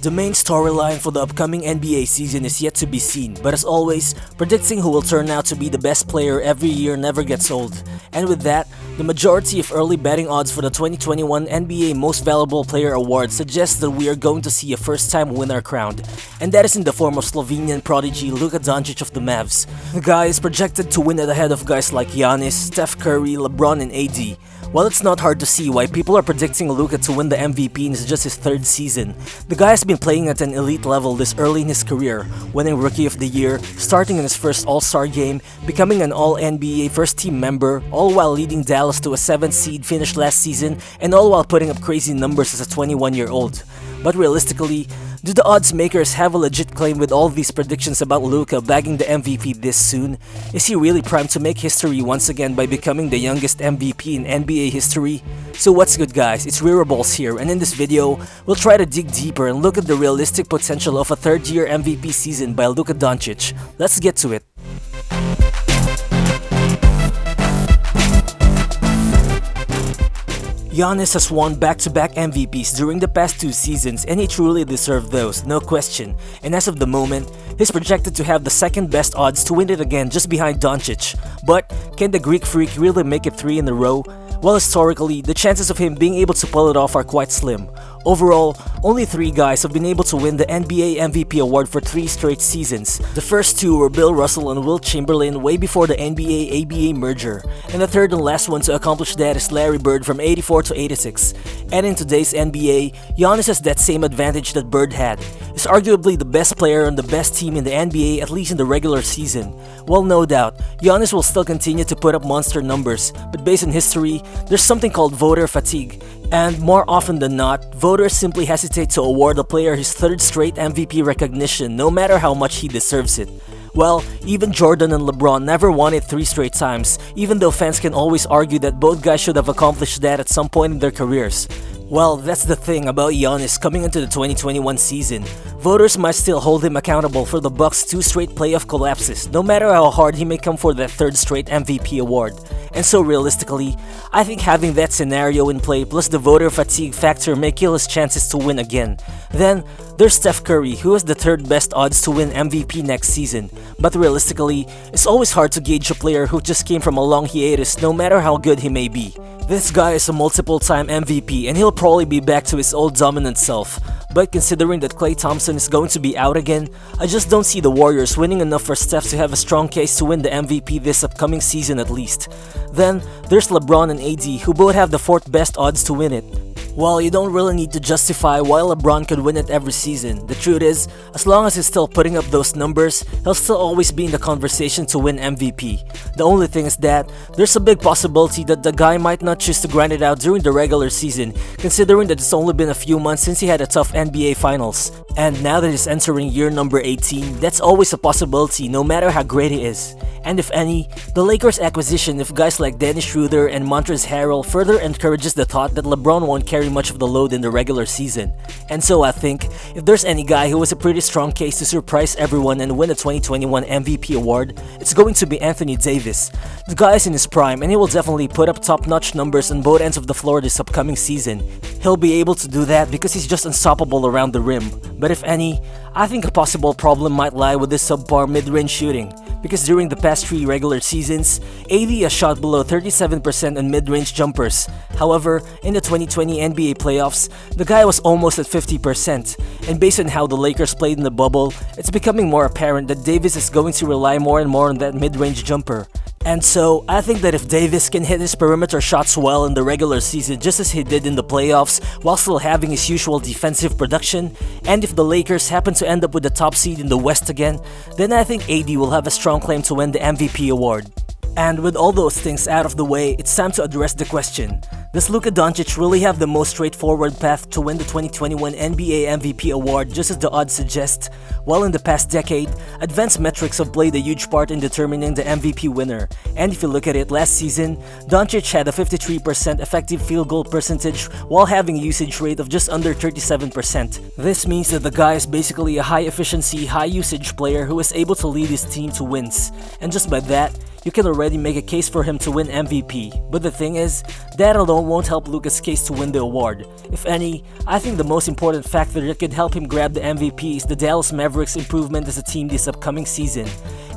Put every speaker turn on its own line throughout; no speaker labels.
The main storyline for the upcoming NBA season is yet to be seen, but as always, predicting who will turn out to be the best player every year never gets old. And with that, the majority of early betting odds for the 2021 NBA Most Valuable Player Award suggests that we are going to see a first-time winner crowned, and that is in the form of Slovenian prodigy Luka Doncic of the Mavs. The guy is projected to win it ahead of guys like Giannis, Steph Curry, LeBron, and AD. While it's not hard to see why people are predicting Luka to win the MVP in just his third season, the guy has been playing at an elite level this early in his career, winning Rookie of the Year, starting in his first All-Star game, becoming an All-NBA first-team member, all while leading Dallas to a 7th seed finish last season, and all while putting up crazy numbers as a 21-year-old. But realistically, do the odds makers have a legit claim with all these predictions about Luka bagging the MVP this soon? Is he really primed to make history once again by becoming the youngest MVP in NBA history? So what's good guys, it's Rearables here, and in this video, we'll try to dig deeper and look at the realistic potential of a third-year MVP season by Luka Doncic. Let's get to it. Giannis has won back-to-back MVPs during the past 2 seasons, and he truly deserved those, no question. And as of the moment, he's projected to have the second best odds to win it again, just behind Doncic. But can the Greek freak really make it 3 in a row? Well, historically, the chances of him being able to pull it off are quite slim. Overall, only 3 guys have been able to win the NBA MVP award for 3 straight seasons. The first 2 were Bill Russell and Wilt Chamberlain way before the NBA-ABA merger, and the third and last one to accomplish that is Larry Bird from 84 to 86. And in today's NBA, Giannis has that same advantage that Bird had. He's arguably the best player on the best team in the NBA, at least in the regular season. Well, no doubt, Giannis will still continue to put up monster numbers, but based on history, there's something called voter fatigue. And more often than not, voters simply hesitate to award a player his third straight MVP recognition no matter how much he deserves it. Well, even Jordan and LeBron never won it 3 straight times, even though fans can always argue that both guys should have accomplished that at some point in their careers. Well, that's the thing about Giannis coming into the 2021 season. Voters might still hold him accountable for the Bucks' 2 straight playoff collapses, no matter how hard he may come for that third straight MVP award. And so realistically, I think having that scenario in play plus the voter fatigue factor may kill his chances to win again. Then, there's Steph Curry, who has the third best odds to win MVP next season. But realistically, it's always hard to gauge a player who just came from a long hiatus no matter how good he may be. This guy is a multiple-time MVP and he'll probably be back to his old dominant self. But considering that Klay Thompson is going to be out again, I just don't see the Warriors winning enough for Steph to have a strong case to win the MVP this upcoming season at least. Then, there's LeBron and AD, who both have the 4th best odds to win it. Well, you don't really need to justify why LeBron could win it every season. The truth is, as long as he's still putting up those numbers, he'll still always be in the conversation to win MVP. The only thing is that, there's a big possibility that the guy might not choose to grind it out during the regular season, considering that it's only been a few months since he had a tough NBA Finals. And now that he's entering year number 18, that's always a possibility no matter how great he is. And if any, the Lakers' acquisition of guys like Dennis Schroeder and Montrezl Harrell further encourages the thought that LeBron won't carry much of the load in the regular season. And so I think, if there's any guy who has a pretty strong case to surprise everyone and win the 2021 MVP award, it's going to be Anthony Davis. The guy is in his prime and he will definitely put up top-notch numbers on both ends of the floor this upcoming season. He'll be able to do that because he's just unstoppable around the rim. But if any, I think a possible problem might lie with his subpar mid-range shooting. Because during the past 3 regular seasons, AD has shot below 37% on mid-range jumpers. However, in the 2020 NBA playoffs, the guy was almost at 50%. And based on how the Lakers played in the bubble, it's becoming more apparent that Davis is going to rely more and more on that mid-range jumper. And so, I think that if Davis can hit his perimeter shots well in the regular season just as he did in the playoffs while still having his usual defensive production, and if the Lakers happen to end up with the top seed in the West again, then I think AD will have a strong claim to win the MVP award. And with all those things out of the way, it's time to address the question. Does Luka Doncic really have the most straightforward path to win the 2021 NBA MVP award just as the odds suggest? Well, in the past decade, advanced metrics have played a huge part in determining the MVP winner. And if you look at it last season, Doncic had a 53% effective field goal percentage while having a usage rate of just under 37%. This means that the guy is basically a high efficiency, high usage player who is able to lead his team to wins. And just by that, you can already make a case for him to win MVP. But the thing is, that alone won't help Luka's case to win the award. If any, I think the most important factor that could help him grab the MVP is the Dallas Mavericks' improvement as a team this upcoming season.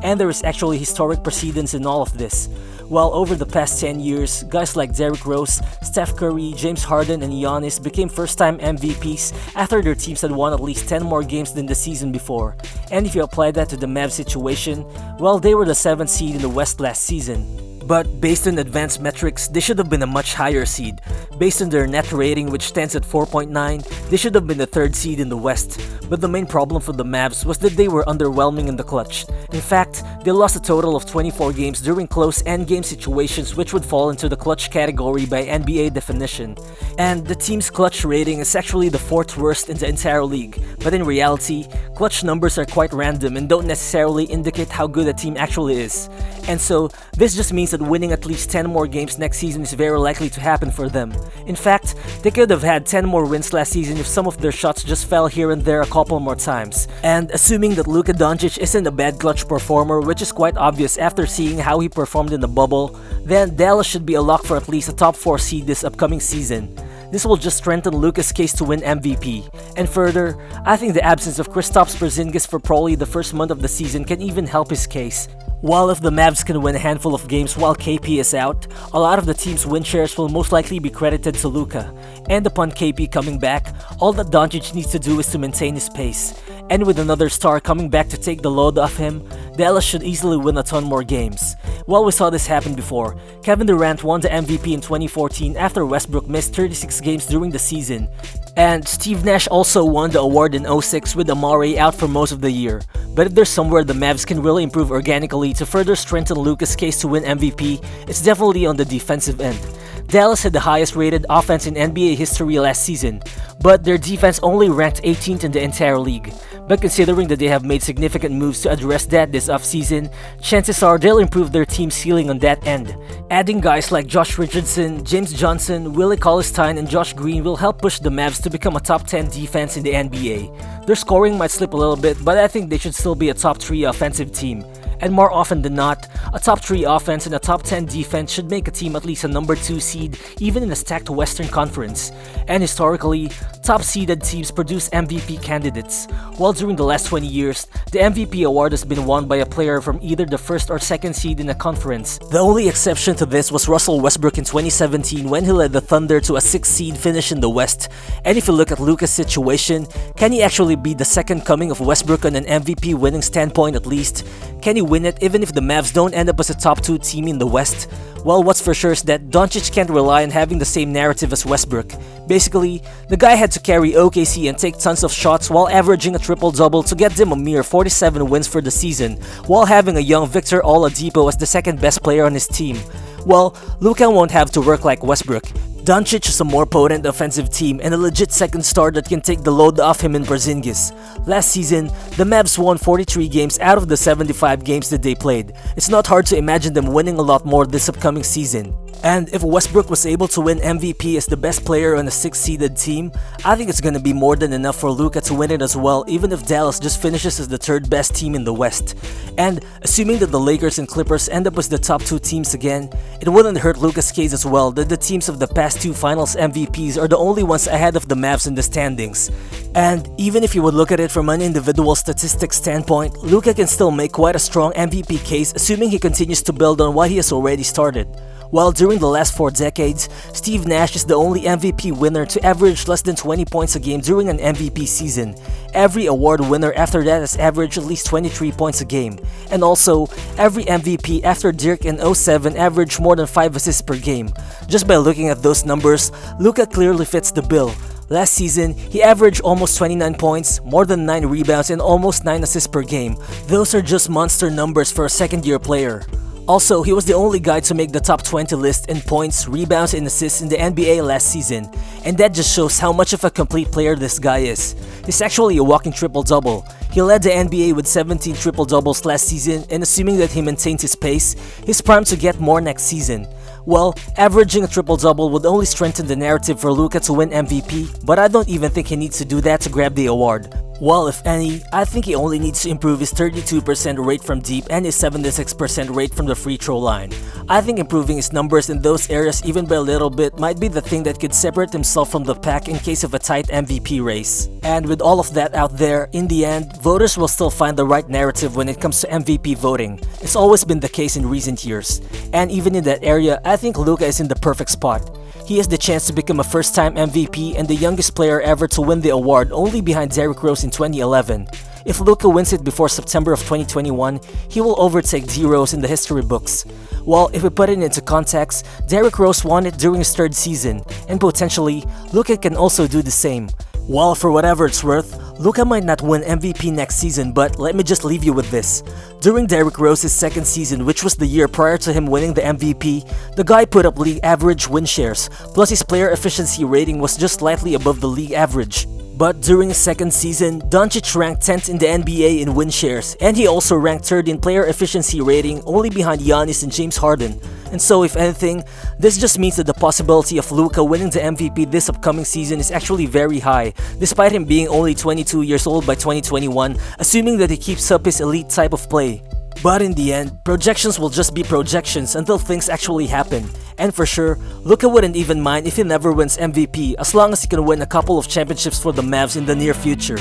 And there is actually historic precedence in all of this. While over the past 10 years, guys like Derrick Rose, Steph Curry, James Harden, and Giannis became first-time MVPs after their teams had won at least 10 more games than the season before. And if you apply that to the Mavs situation, well, they were the 7th seed in the West last season. But based on advanced metrics, they should have been a much higher seed. Based on their net rating, which stands at 4.9, they should have been the 3rd seed in the West. But the main problem for the Mavs was that they were underwhelming in the clutch. In fact, they lost a total of 24 games during close endgame situations, which would fall into the clutch category by NBA definition. And the team's clutch rating is actually the 4th worst in the entire league. But in reality, clutch numbers are quite random and don't necessarily indicate how good a team actually is. And so, this just means that winning at least 10 more games next season is very likely to happen for them. In fact, they could have had 10 more wins last season if some of their shots just fell here and there a couple more times. And assuming that Luka Doncic isn't a bad clutch performer, which is quite obvious after seeing how he performed in the bubble, then Dallas should be a lock for at least a top 4 seed this upcoming season. This will just strengthen Luka's case to win MVP. And further, I think the absence of Kristaps Porzingis for probably the first month of the season can even help his case. While if the Mavs can win a handful of games while KP is out, a lot of the team's win shares will most likely be credited to Luka. And upon KP coming back, all that Doncic needs to do is to maintain his pace. And with another star coming back to take the load off him, Dallas should easily win a ton more games. Well, we saw this happen before. Kevin Durant won the MVP in 2014 after Westbrook missed 36 games during the season. And Steve Nash also won the award in 06 with Amare out for most of the year. But if there's somewhere the Mavs can really improve organically to further strengthen Luka's case to win MVP, it's definitely on the defensive end. Dallas had the highest rated offense in NBA history last season, but their defense only ranked 18th in the entire league. But considering that they have made significant moves to address that this offseason, chances are they'll improve their team's ceiling on that end. Adding guys like Josh Richardson, James Johnson, Willie Cauley-Stein, and Josh Green will help push the Mavs to become a top 10 defense in the NBA. Their scoring might slip a little bit, but I think they should still be a top 3 offensive team. And more often than not, a top 3 offense and a top 10 defense should make a team at least a number 2 seed even in a stacked Western Conference. And historically, top seeded teams produce MVP candidates. While during the last 20 years, the MVP award has been won by a player from either the 1st or 2nd seed in a conference. The only exception to this was Russell Westbrook in 2017 when he led the Thunder to a 6th seed finish in the West. And if you look at Luka's situation, can he actually be the second coming of Westbrook on an MVP winning standpoint at least? Can he win it even if the Mavs don't end up as a top 2 team in the West? Well, what's for sure is that Doncic can't rely on having the same narrative as Westbrook. Basically, the guy had to carry OKC and take tons of shots while averaging a triple-double to get them a mere 47 wins for the season, while having a young Victor Oladipo as the second best player on his team. Well, Luka won't have to work like Westbrook. Doncic is a more potent offensive team and a legit second star that can take the load off him in Porzingis. Last season, the Mavs won 43 games out of the 75 games that they played. It's not hard to imagine them winning a lot more this upcoming season. And if Westbrook was able to win MVP as the best player on a 6-seeded team, I think it's gonna be more than enough for Luka to win it as well, even if Dallas just finishes as the 3rd best team in the West. And assuming that the Lakers and Clippers end up as the top 2 teams again, it wouldn't hurt Luka's case as well that the teams of the past 2 finals MVPs are the only ones ahead of the Mavs in the standings. And even if you would look at it from an individual statistics standpoint, Luka can still make quite a strong MVP case assuming he continues to build on what he has already started. While during the last 4 decades, Steve Nash is the only MVP winner to average less than 20 points a game during an MVP season. Every award winner after that has averaged at least 23 points a game. And also, every MVP after Dirk in 07 averaged more than 5 assists per game. Just by looking at those numbers, Luka clearly fits the bill. Last season, he averaged almost 29 points, more than 9 rebounds, and almost 9 assists per game. Those are just monster numbers for a second-year player. Also, he was the only guy to make the top 20 list in points, rebounds, and assists in the NBA last season, and that just shows how much of a complete player this guy is. He's actually a walking triple-double. He led the NBA with 17 triple-doubles last season, and assuming that he maintains his pace, he's primed to get more next season. Well, averaging a triple-double would only strengthen the narrative for Luka to win MVP, but I don't even think he needs to do that to grab the award. Well, if any, I think he only needs to improve his 32% rate from deep and his 76% rate from the free throw line. I think improving his numbers in those areas even by a little bit might be the thing that could separate himself from the pack in case of a tight MVP race. And with all of that out there, in the end, voters will still find the right narrative when it comes to MVP voting. It's always been the case in recent years. And even in that area, I think Luka is in the perfect spot. He has the chance to become a first-time MVP and the youngest player ever to win the award, only behind Derrick Rose in 2011. If Luka wins it before September of 2021, he will overtake D-Rose in the history books. Well, if we put it into context, Derrick Rose won it during his third season, and potentially, Luka can also do the same. Well, for whatever it's worth, Luka might not win MVP next season, but let me just leave you with this. During Derrick Rose's second season, which was the year prior to him winning the MVP, the guy put up league average win shares, plus his player efficiency rating was just slightly above the league average. But during his second season, Doncic ranked 10th in the NBA in win shares, and he also ranked 3rd in player efficiency rating, only behind Giannis and James Harden. And so if anything, this just means that the possibility of Luka winning the MVP this upcoming season is actually very high, despite him being only 22 years old by 2021, assuming that he keeps up his elite type of play. But in the end, projections will just be projections until things actually happen. And for sure, Luka wouldn't even mind if he never wins MVP as long as he can win a couple of championships for the Mavs in the near future.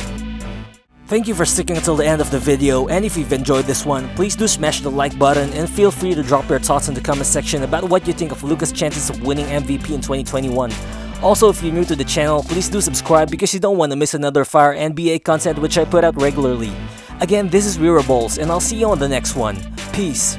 Thank you for sticking until the end of the video, and if you've enjoyed this one, please do smash the like button and feel free to drop your thoughts in the comment section about what you think of Luka's chances of winning MVP in 2021. Also, if you're new to the channel, please do subscribe because you don't want to miss another fire NBA content which I put out regularly. Again, this is Wearables, and I'll see you on the next one. Peace.